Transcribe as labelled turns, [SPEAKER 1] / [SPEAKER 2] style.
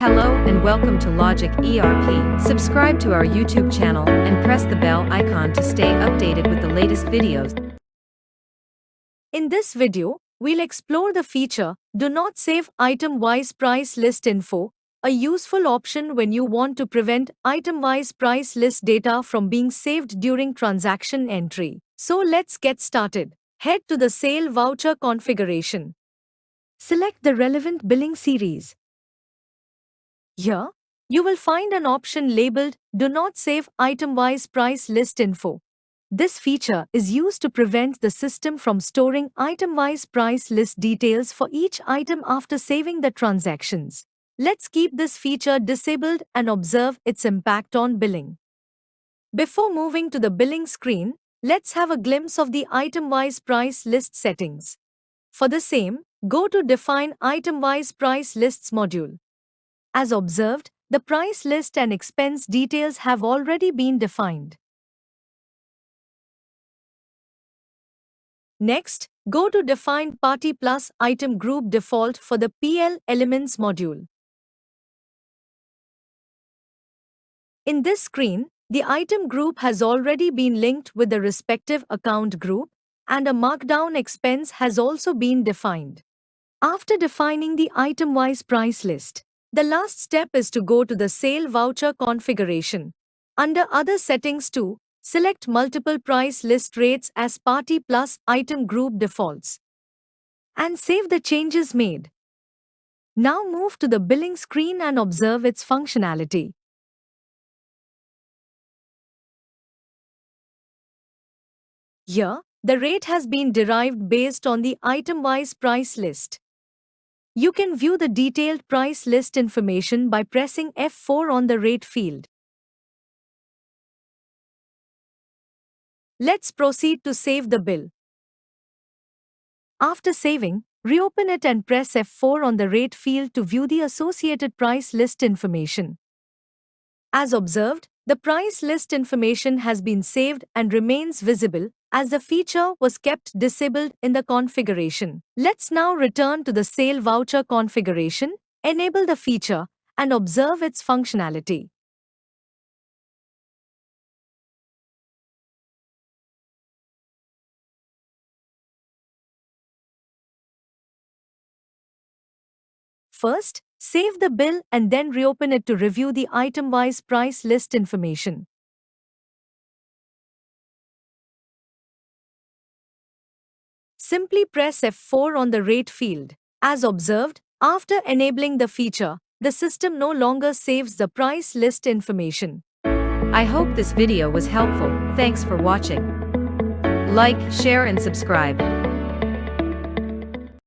[SPEAKER 1] Hello and welcome to Logic ERP. Subscribe to our YouTube channel and press the bell icon to stay updated with the latest videos.
[SPEAKER 2] In this video, we'll explore the feature Do Not Save Item-Wise Price List Info, a useful option when you want to prevent item-wise price list data from being saved during transaction entry. So let's get started. Head to the Sale Voucher configuration. Select the relevant billing series. Here, you will find an option labeled Do Not Save Item-Wise Price List Info. This feature is used to prevent the system from storing item-wise price list details for each item after saving the transactions. Let's keep this feature disabled and observe its impact on billing. Before moving to the billing screen, let's have a glimpse of the item-wise price list settings. For the same, go to Define Item-Wise Price Lists module. As observed, the price list and expense details have already been defined. Next, go to Define Party Plus Item Group Default for the PL Elements module. In this screen, the item group has already been linked with the respective account group, and a markdown expense has also been defined. After defining the item-wise price list, the last step is to go to the Sale Voucher configuration. Under Other Settings too, select Multiple Price List Rates as Party Plus Item Group Defaults. And save the changes made. Now move to the billing screen and observe its functionality. Here, the rate has been derived based on the item-wise price list. You can view the detailed price list information by pressing F4 on the rate field. Let's proceed to save the bill. After saving, reopen it and press F4 on the rate field to view the associated price list information. As observed, the price list information has been saved and remains visible, as the feature was kept disabled in the configuration. Let's now return to the Sale Voucher configuration, enable the feature, and observe its functionality. First, save the bill and then reopen it to review the item-wise price list information. Simply press F4 on the rate field. As observed, after enabling the feature, the system no longer saves the price list information.
[SPEAKER 1] I hope this video was helpful. Thanks for watching. Like, share and subscribe.